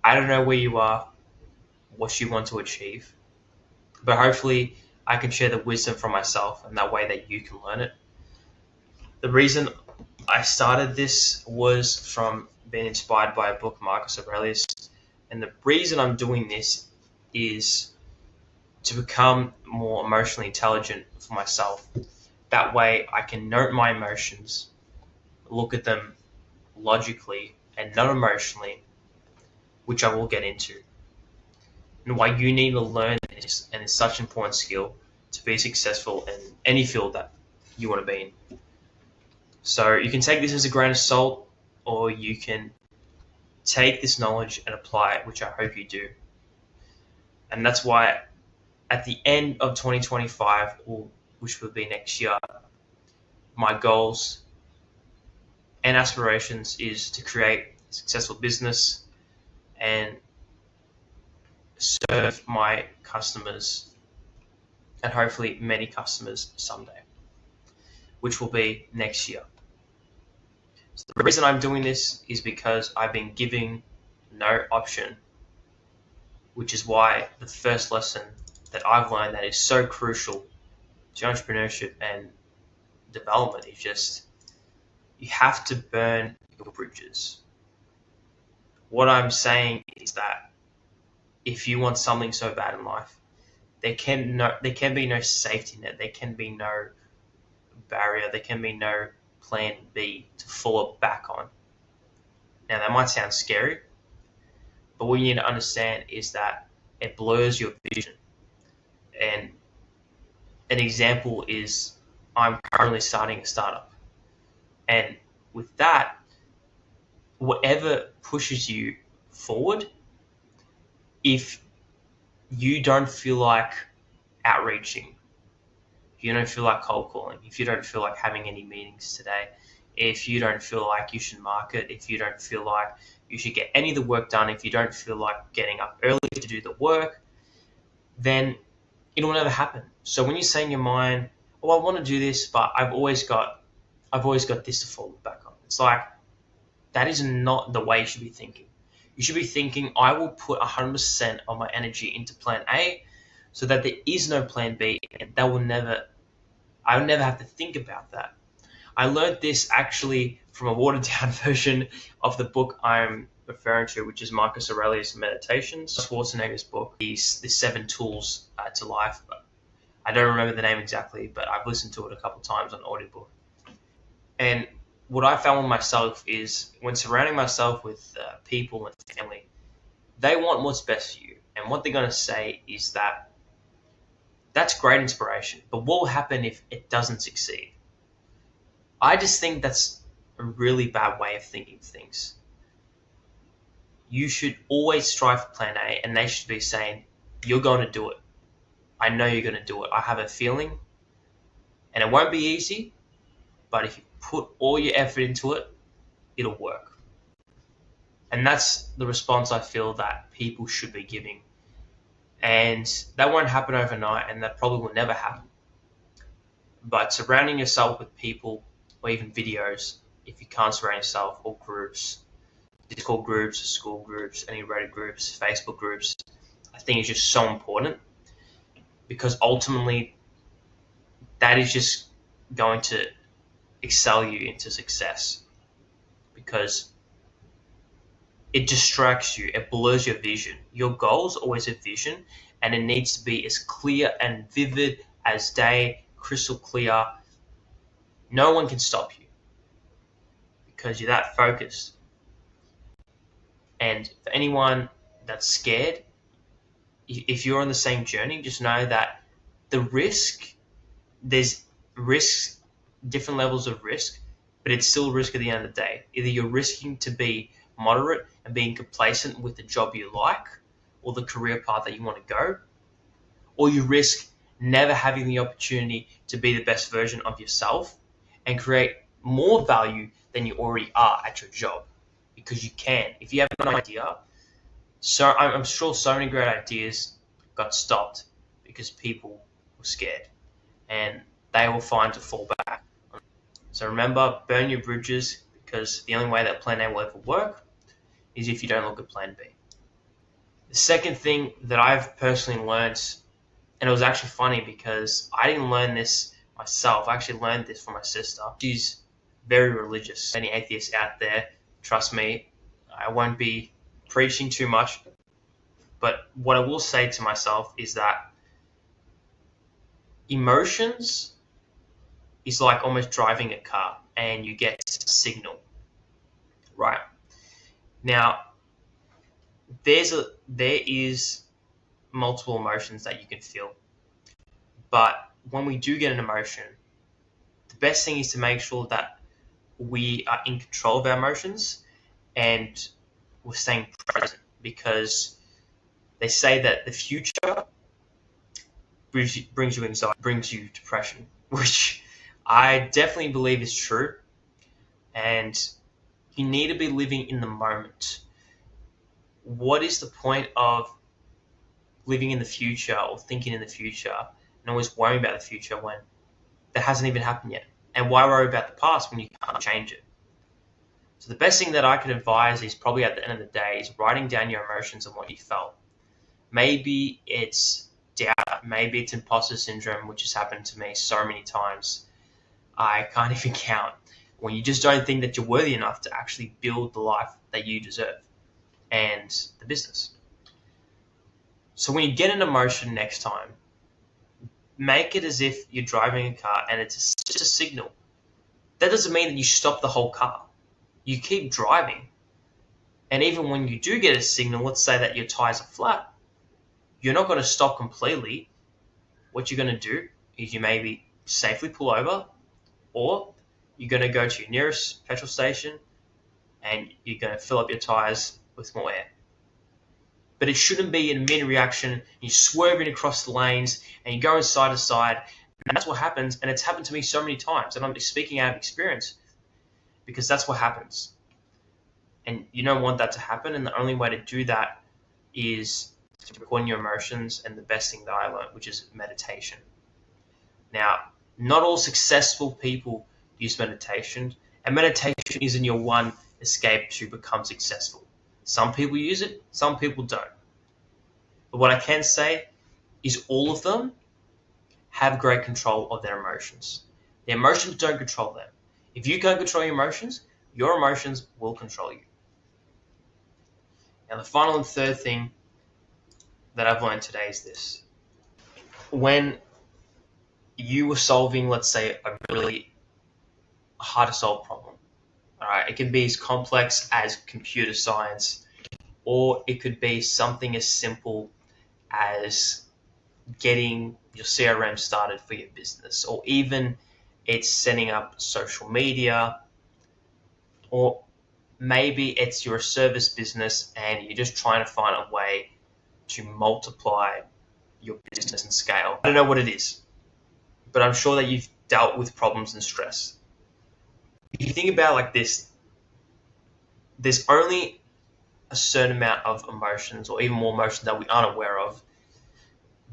I don't know where you are, what you want to achieve, but hopefully I can share the wisdom from myself, and that way that you can learn it. The reason I started this was from being inspired by a book, Marcus Aurelius, and the reason I'm doing this is to become more emotionally intelligent for myself. That way I can note my emotions, look at them logically and not emotionally, which I will get into, and why you need to learn this, and it's such an important skill to be successful in any field that you want to be in. So you can take this as a grain of salt, or you can take this knowledge and apply it, which I hope you do. And that's why at the end of 2025, or which will be next year, my goals and aspirations is to create a successful business and serve my customers, and hopefully many customers someday, which will be next year. So the reason I'm doing this is because I've been giving no option, which is why the first lesson that I've learned that is so crucial to entrepreneurship and development is just you have to burn your bridges. What I'm saying is that if you want something so bad in life, there can be no safety net, there can be no barrier, there can be no plan B to fall back on. Now that might sound scary, but what you need to understand is that it blurs your vision. And an example is I'm currently starting a startup. And with that, whatever pushes you forward, if you don't feel like outreaching, if you don't feel like cold calling, if you don't feel like having any meetings today, if you don't feel like you should market, if you don't feel like you should get any of the work done, if you don't feel like getting up early to do the work, then it will never happen. So when you say in your mind, oh, I want to do this, but I've always got this to fall back on. It's like, that is not the way you should be thinking. You should be thinking, I will put 100% of my energy into plan A so that there is no plan B, and I will never have to think about that. I learned this actually from a watered down version of the book I'm referring to, which is Marcus Aurelius Meditations. Schwarzenegger's book is the 7 Tools to Life. I don't remember the name exactly, but I've listened to it a couple times on Audible. And what I found with myself is when surrounding myself with people and family, they want what's best for you. And what they're going to say is that that's great inspiration, but what will happen if it doesn't succeed? I just think that's a really bad way of thinking things. You should always strive for plan A, and they should be saying, you're going to do it. I know you're going to do it. I have a feeling, and it won't be easy, but if you put all your effort into it, it'll work. And that's the response I feel that people should be giving. And that won't happen overnight, and that probably will never happen. But surrounding yourself with people, or even videos, if you can't surround yourself, or groups, Discord groups, school groups, any Reddit groups, Facebook groups, I think is just so important, because ultimately that is just going to excel you into success, because it distracts you, it blurs your vision. Your goal is always a vision, and it needs to be as clear and vivid as day, crystal clear. No one can stop you because you're that focused. And for anyone that's scared, if you're on the same journey, just know that there's risks, different levels of risk, but it's still risk at the end of the day. Either you're risking to be moderate and being complacent with the job you like or the career path that you want to go, or you risk never having the opportunity to be the best version of yourself and create more value than you already are at your job, because you can. If you have an idea, so I'm sure so many great ideas got stopped because people were scared, and they will find to fall back. So remember, burn your bridges, because the only way that plan A will ever work is if you don't look at plan B. The second thing that I've personally learned, and it was actually funny because I didn't learn this myself. I actually learned this from my sister. She's very religious. Any atheists out there, trust me, I won't be preaching too much. But what I will say to myself is that emotions is like almost driving a car and you get a signal, right? Now, there is multiple emotions that you can feel. But when we do get an emotion, the best thing is to make sure that we are in control of our emotions and we're staying present, because they say that the future brings you anxiety, brings you depression, which I definitely believe is true. And you need to be living in the moment. What is the point of living in the future or thinking in the future and always worrying about the future when that hasn't even happened yet? And why worry about the past when you can't change it? So the best thing that I could advise is probably at the end of the day is writing down your emotions and what you felt. Maybe it's doubt, maybe it's imposter syndrome, which has happened to me so many times. I can't even count. When you just don't think that you're worthy enough to actually build the life that you deserve and the business. So when you get an emotion next time, make it as if you're driving a car and it's just a signal. That doesn't mean that you stop the whole car. You keep driving. And even when you do get a signal, let's say that your tires are flat, you're not going to stop completely. What you're going to do is you maybe safely pull over, or you're going to go to your nearest petrol station and you're going to fill up your tires with more air. But it shouldn't be an immediate reaction. You're swerving across the lanes and you're going side to side. And that's what happens. And it's happened to me so many times. And I'm speaking out of experience because that's what happens. And you don't want that to happen. And the only way to do that is to record your emotions, and the best thing that I learned, which is meditation. Now, not all successful people use meditation. And meditation isn't your one escape to become successful. Some people use it, some people don't. But what I can say is all of them have great control of their emotions. The emotions don't control them. If you can't control your emotions will control you. Now, the final and third thing that I've learned today is this. When you were solving, let's say, a really hard to solve problem, all right, it can be as complex as computer science, or it could be something as simple as getting your CRM started for your business, or even it's setting up social media, or maybe it's your service business and you're just trying to find a way to multiply your business and scale. I don't know what it is, but I'm sure that you've dealt with problems and stress. If you think about it like this, there's only a certain amount of emotions, or even more emotions that we aren't aware of,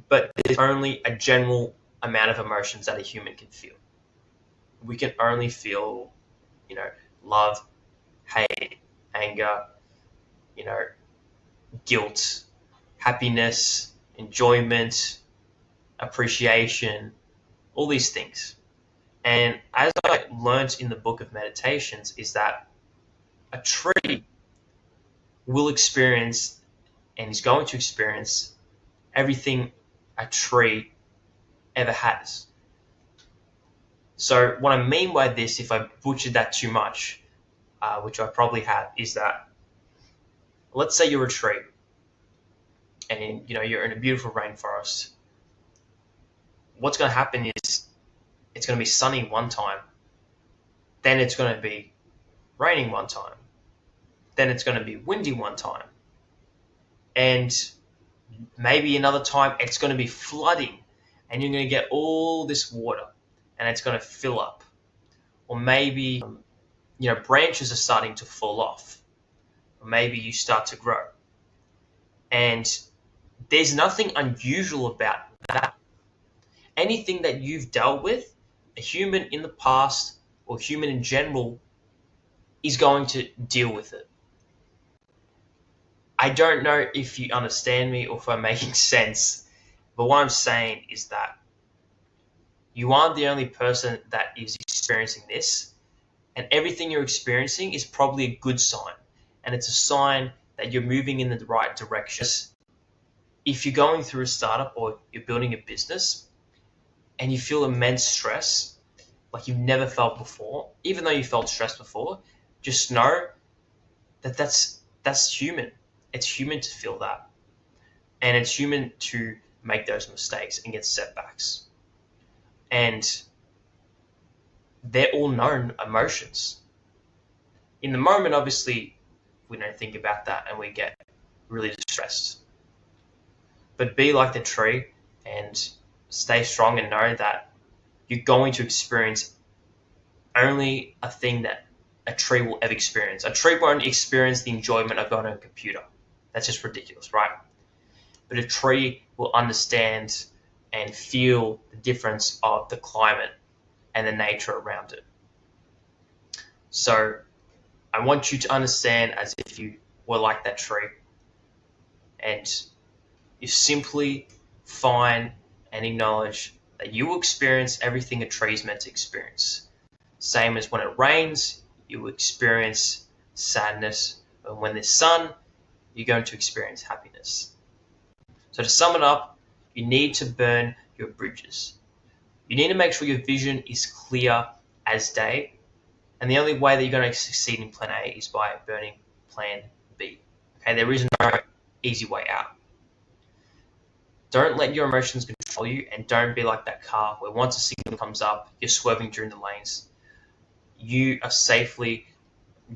but there's only a general amount of emotions that a human can feel. We can only feel, love, hate, anger, guilt, happiness, enjoyment, appreciation, all these things. And as I learned in the book of meditations is that a tree will experience and is going to experience everything a tree ever has. So what I mean by this, if I butchered that too much, which I probably have, is that let's say you're a tree and you're in a beautiful rainforest. What's going to happen is it's going to be sunny one time, then it's going to be raining one time, then it's going to be windy one time, and maybe another time it's going to be flooding and you're going to get all this water and it's going to fill up. Or maybe branches are starting to fall off, or maybe you start to grow, and there's nothing unusual about that. Anything that you've dealt with, a human in the past or human in general is going to deal with it. I don't know if you understand me or if I'm making sense, but what I'm saying is that you aren't the only person that is experiencing this, and everything you're experiencing is probably a good sign, and it's a sign that you're moving in the right direction. If you're going through a startup or you're building a business and you feel immense stress like you've never felt before, even though you felt stressed before, just know that that's human. It's human to feel that, and it's human to make those mistakes and get setbacks. And they're all known emotions. In the moment, obviously, we don't think about that and we get really distressed. But be like the tree and stay strong and know that you're going to experience only a thing that a tree will ever experience. A tree won't experience the enjoyment of going on a computer. That's just ridiculous, right? But a tree will understand and feel the difference of the climate and the nature around it. So I want you to understand as if you were like that tree, and you simply find and acknowledge that you will experience everything a tree is meant to experience. Same as when it rains, you will experience sadness, and when there's sun, you're going to experience happiness. So to sum it up, you need to burn your bridges. You need to make sure your vision is clear as day, and the only way that you're going to succeed in plan A is by burning plan B. Okay, there is no easy way out. Don't let your emotions control you, and don't be like that car where once a signal comes up, you're swerving during the lanes. You are safely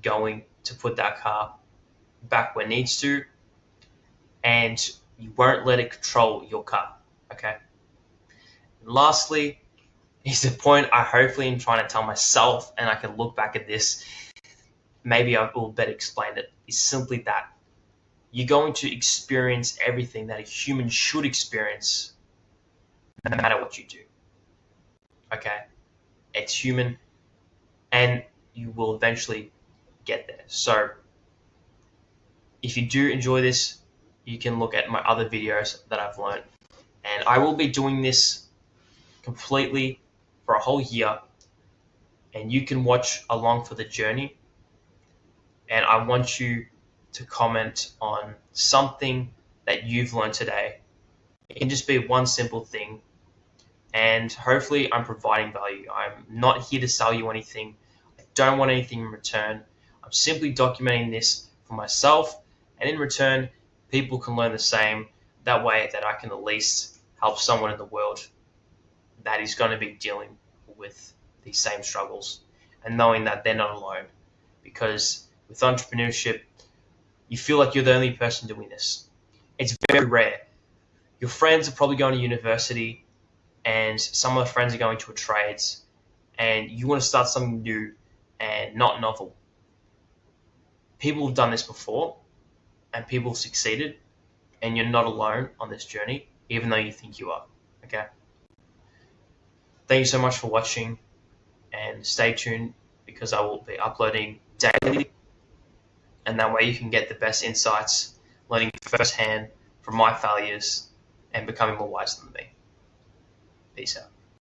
going to put that car back where it needs to, and you won't let it control your car. Okay. And lastly, is the point I hopefully am trying to tell myself, and I can look back at this, maybe I will better explain it, is simply that you're going to experience everything that a human should experience no matter what you do. Okay? It's human, and you will eventually get there. So if you do enjoy this, you can look at my other videos that I've learned. And I will be doing this completely for a whole year, and you can watch along for the journey. And I want you to comment on something that you've learned today. It can just be one simple thing, and hopefully I'm providing value. I'm not here to sell you anything. I don't want anything in return. I'm simply documenting this for myself, and in return, people can learn the same. That way that I can at least help someone in the world that is going to be dealing with these same struggles, and knowing that they're not alone. Because with entrepreneurship, you feel like you're the only person doing this. It's very rare. Your friends are probably going to university, and some of the friends are going to a trades, and you want to start something new and not novel. People have done this before, and people have succeeded, and you're not alone on this journey, even though you think you are. Okay? Thank you so much for watching, and stay tuned because I will be uploading daily, and that way you can get the best insights, learning firsthand from my failures and becoming more wise than me. Peace out.